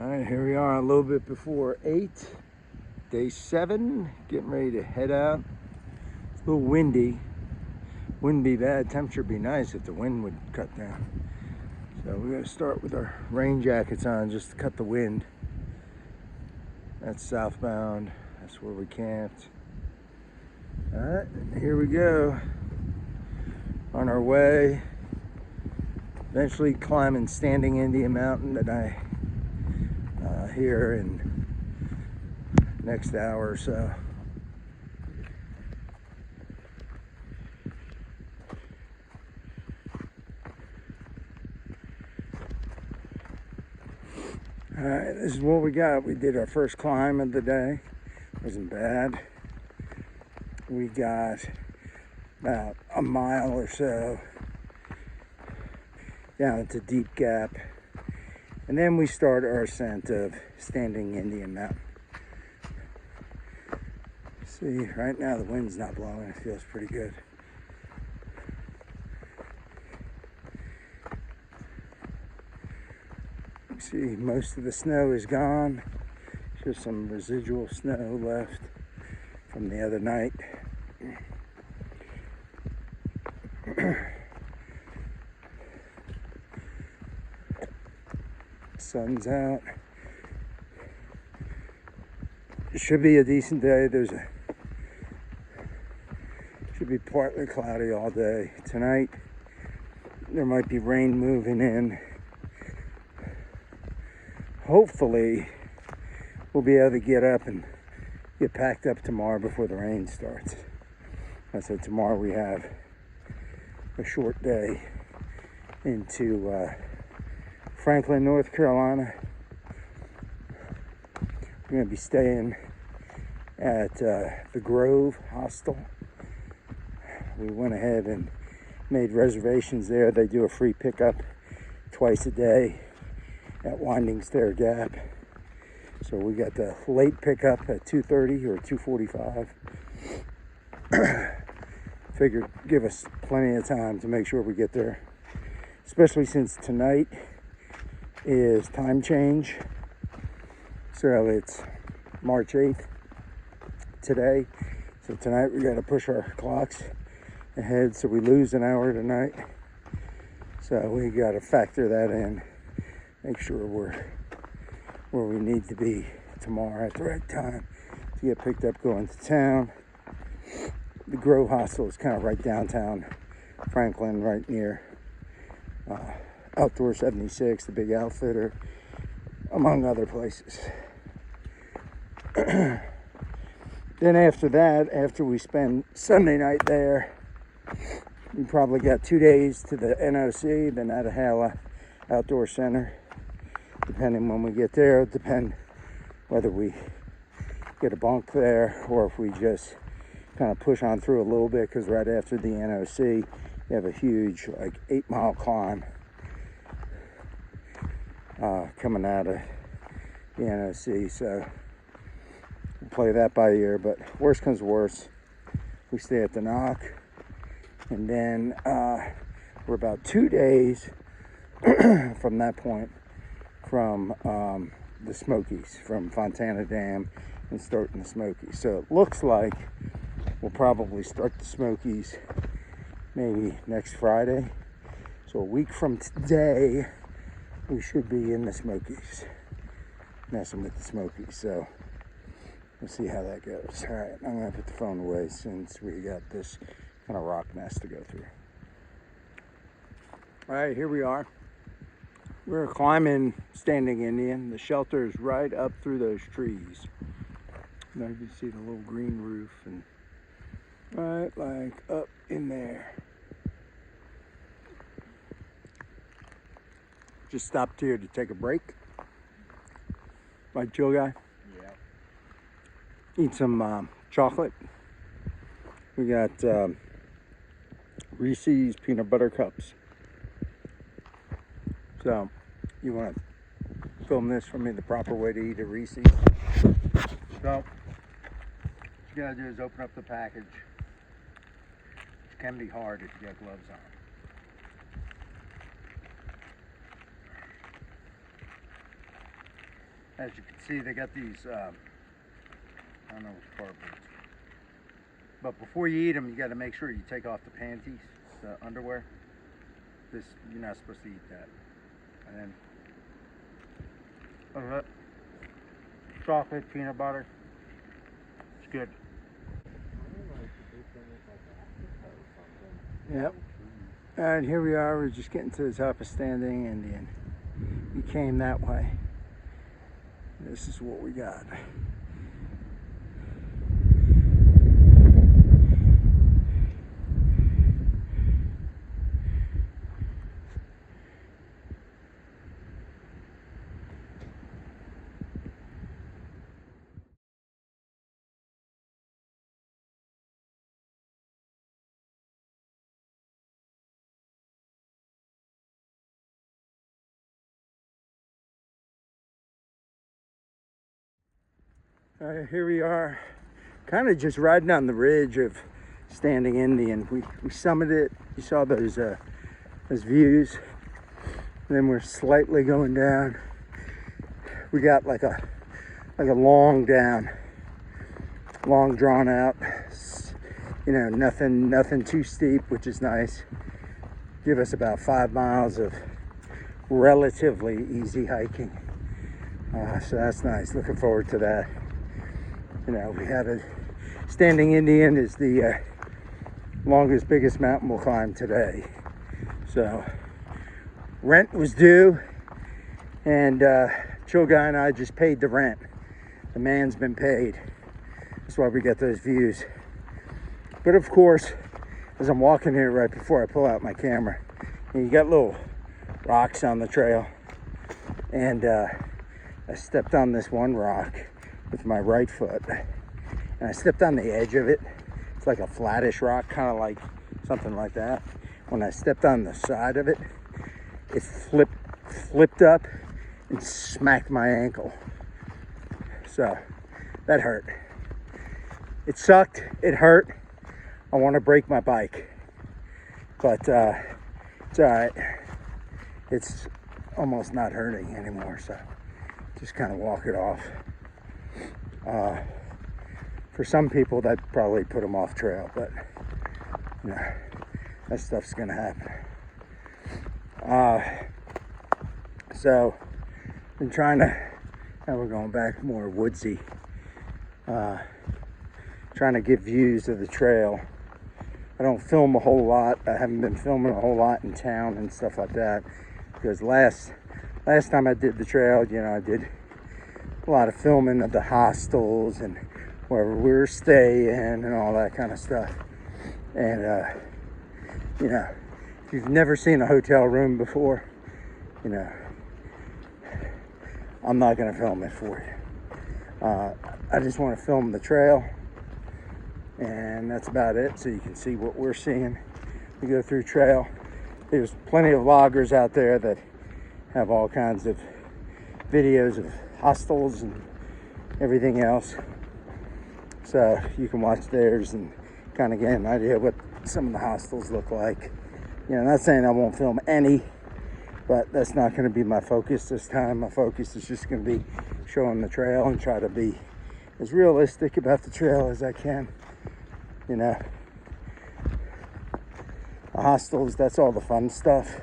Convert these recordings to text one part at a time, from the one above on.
All right, here we are a little bit before 8, day 7, getting ready to head out. It's a little windy. Wouldn't be bad. Temperature would be nice if the wind would cut down. So we're going to start with our rain jackets on just to cut the wind. That's southbound. That's where we camped. All right, here we go. On our way. Eventually climbing Standing Indian Mountain that I here in next hour or so. All right, this is what we got. We did our first climb of the day. Wasn't bad. We got about a mile or so down to Deep Gap. And then we start our ascent of Standing Indian Mountain. See, right now the wind's not blowing. It feels pretty good. See, most of the snow is gone. Just some residual snow left from the other night. Sun's out. It should be a decent day. Should be partly cloudy all day. Tonight there might be rain moving in. Hopefully we'll be able to get up and get packed up tomorrow before the rain starts. I said tomorrow we have a short day into Franklin, North Carolina. We're going to be staying at the Grove Hostel. We went ahead and made reservations there. They do a free pickup twice a day at Winding Stair Gap. So we got the late pickup at 2:30 or 2:45. Figured give us plenty of time to make sure we get there, especially since tonight is time change. So it's March 8th today. So tonight we got to push our clocks ahead so we lose an hour tonight. So we got to factor that in. Make sure we're where we need to be tomorrow at the right time to get picked up going to town. The Grove Hostel is kind of right downtown Franklin, right near Outdoor 76, the big outfitter, among other places. Then after that, after we spend Sunday night there, we probably got 2 days to the NOC, the Natahala Outdoor Center. Depending when we get there, it'll depend whether we get a bunk there or if we just kind of push on through a little bit, because right after the NOC, you have a huge, like 8-mile climb coming out of the NOC. So we'll play that by ear, but worst comes to worst, we stay at the Knock. And then we're about 2 days from that point from the Smokies, from Fontana Dam and starting the Smokies. So it looks like we'll probably start the Smokies maybe next Friday. So a week from today, we should be in the Smokies, messing with the Smokies. So we'll see how that goes. All right, I'm gonna put the phone away since we got this kind of rock mess to go through. All right, here we are. We're climbing Standing Indian. The shelter is right up through those trees. Now you can see the little green roof and right like up in there. Just stopped here to take a break. Right, chill guy? Yeah. Eat some chocolate. We got Reese's peanut butter cups. So, you want to film this for me the proper way to eat a Reese's? So, what you gotta do is open up the package. It can be hard if you got gloves on. As you can see, they got these, I don't know what part it is. But before you eat them, you got to make sure you take off the panties, the underwear. This, you're not supposed to eat that. And then, chocolate, peanut butter. It's good. Yep. Alright, here we are. We're just getting to the top of Standing Indian. We came that way. This is what we got. Here we are, kind of just riding on the ridge of Standing Indian. We summited it. You saw those views. And then we're slightly going down. We got like a long down, long drawn out. You know, nothing too steep, which is nice. Give us about 5 miles of relatively easy hiking. So that's nice. Looking forward to that. You know, we had Standing Indian is the longest, biggest mountain we'll climb today. So rent was due, and Chill Guy and I just paid the rent. The man's been paid. That's why we got those views. But of course, as I'm walking here right before I pull out my camera, you got little rocks on the trail, and I stepped on this one rock with my right foot, and I stepped on the edge of it. It's like a flattish rock, kind of like something like that. When I stepped on the side of it, it flipped up and smacked my ankle. So that hurt. It sucked. It hurt. I want to break my bike, but it's all right. It's almost not hurting anymore, so just kind of walk it off. For some people, that probably put them off trail, but you know, that stuff's gonna happen. So been trying to, now we're going back more woodsy, trying to get views of the trail. I don't film a whole lot. I haven't been filming a whole lot in town and stuff like that, because last time I did the trail, you know, I did a lot of filming of the hostels and wherever we were staying and all that kind of stuff. And you know, if you've never seen a hotel room before, you know, I'm not gonna film it for you. I just want to film the trail, and that's about it, so you can see what we're seeing. We go through trail. There's plenty of vloggers out there that have all kinds of videos of hostels and everything else, so you can watch theirs and kind of get an idea what some of the hostels look like. You know, not saying I won't film any, but that's not going to be my focus this time. My focus is just going to be showing the trail and try to be as realistic about the trail as I can. You know, the hostels, that's all the fun stuff.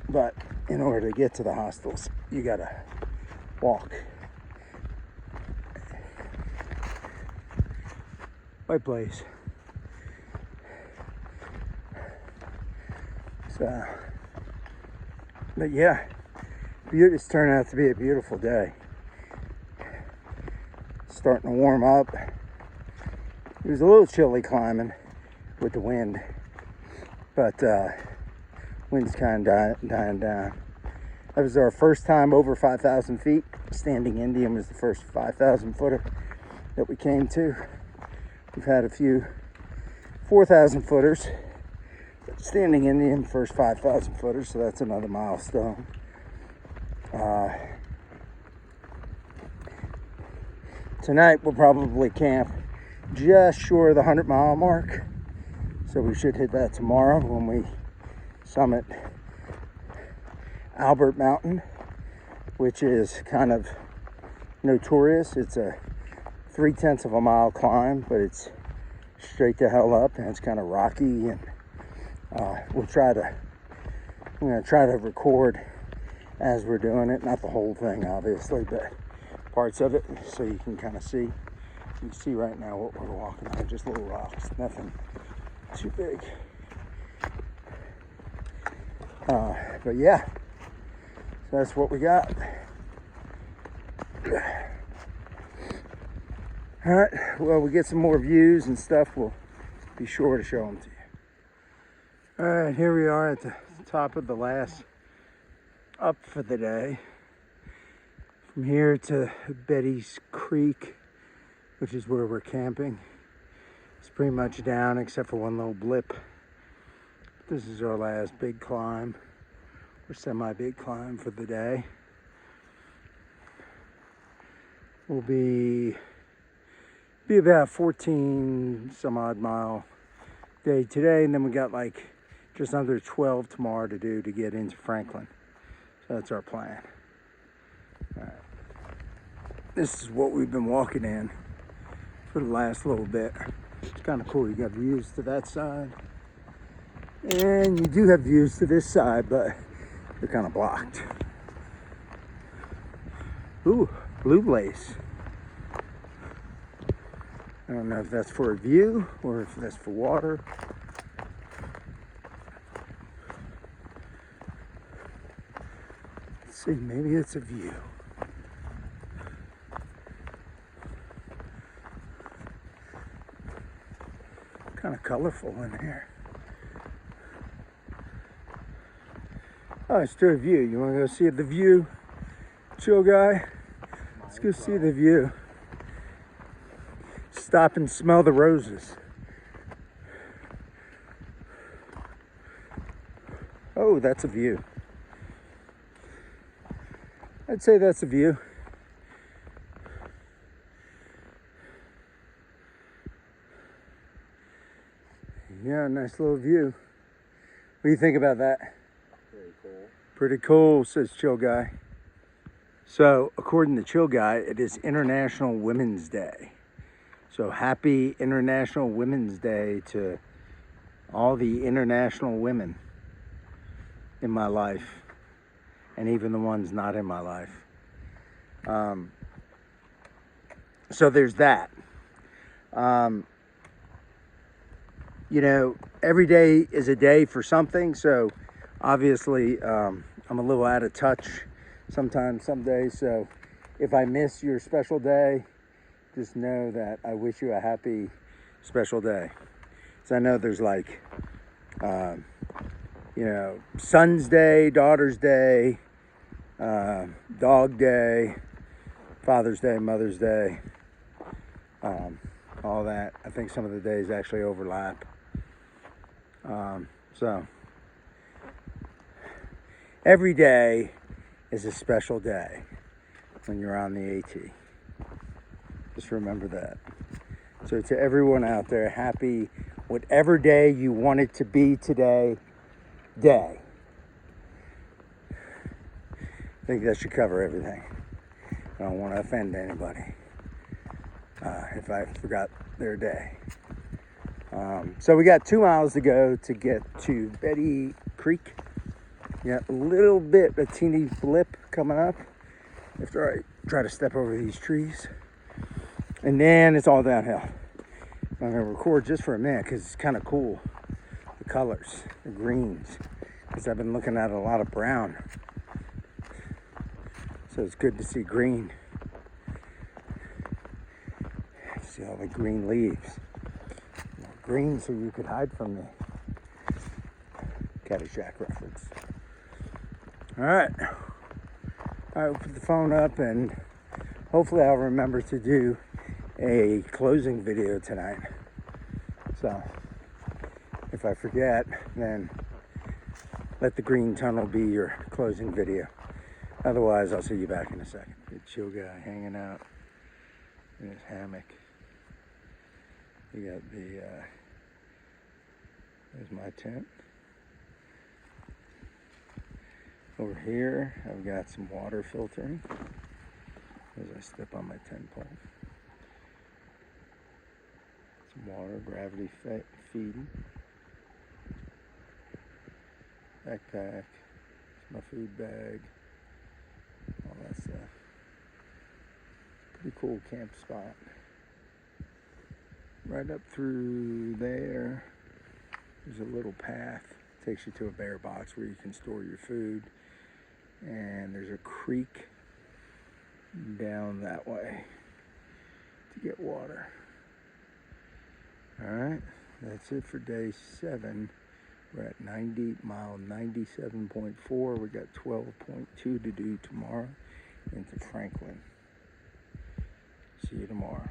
But in order to get to the hostels, you gotta walk. Right place. So, but yeah, it's turned out to be a beautiful day. Starting to warm up. It was a little chilly climbing with the wind, but wind's kind of dying down. That was our first time over 5,000 feet. Standing Indian was the first 5,000 footer that we came to. We've had a few 4,000 footers. Standing Indian, first 5,000 footers, so that's another milestone. Tonight we'll probably camp just short of the 100-mile mark, so we should hit that tomorrow when we summit Albert Mountain. which is kind of notorious. It's a 3/10 of a mile climb, but it's straight to hell up, and it's kind of rocky. And I'm gonna try to record as we're doing it, not the whole thing obviously, but parts of it, so you can kind of see. You can see right now what we're walking on, just little rocks, nothing too big. But yeah, so that's what we got. All right, well, we get some more views and stuff. We'll be sure to show them to you. All right, here we are at the top of the last up for the day. From here to Betty's Creek, which is where we're camping. It's pretty much down except for one little blip. This is our last big climb, or semi-big climb for the day. We'll be about 14 some odd mile day today, and then we got like just under 12 tomorrow to do to get into Franklin. So that's our plan. All right. This is what we've been walking in for the last little bit. It's kind of cool. You got views to that side, and you do have views to this side, but they're kind of blocked. Ooh, blue lace. I don't know if that's for a view or if that's for water. Let's see, maybe it's a view. Kind of colorful in here. Oh, it's still a view. You want to go see the view, chill guy? Let's go see the view. Stop and smell the roses. Oh, that's a view. I'd say that's a view. Yeah, nice little view. What do you think about that? Pretty cool. Pretty cool, says Chill Guy. So, according to Chill Guy, it is International Women's Day. So, happy International Women's Day to all the international women in my life, and even the ones not in my life. So there's that. You know, every day is a day for something. So obviously, I'm a little out of touch sometimes, some days. So if I miss your special day, just know that I wish you a happy special day. So I know there's like, you know, Son's Day, Daughter's Day, Dog Day, Father's Day, Mother's Day, all that. I think some of the days actually overlap. So every day is a special day when you're on the AT. Just remember that. So to everyone out there, happy whatever day you want it to be today, day. I think that should cover everything. I don't want to offend anybody if I forgot their day. So we got 2 miles to go to get to Betty Creek. Got a little bit, a teeny blip coming up after I try to step over these trees. And then it's all downhill. I'm going to record just for a minute because it's kind of cool. The colors, the greens. Because I've been looking at a lot of brown. So it's good to see green. See all the green leaves. More green so you could hide from me. Caddyshack reference. Alright. I'll put the phone up and hopefully I'll remember to do a closing video tonight. So if I forget, then let the green tunnel be your closing video. Otherwise, I'll see you back in a second. Good chill guy hanging out in his hammock. You got the, there's my tent. Over here, I've got some water filtering as I step on my 10 pole. Some water, gravity feeding. Backpack, my food bag, all that stuff. Pretty cool camp spot. Right up through there, there's a little path. Takes you to a bear box where you can store your food. And there's a creek down that way to get water. All right, that's it for day 7. We're at mile 97.4. We got 12.2 to do tomorrow into Franklin. See you tomorrow.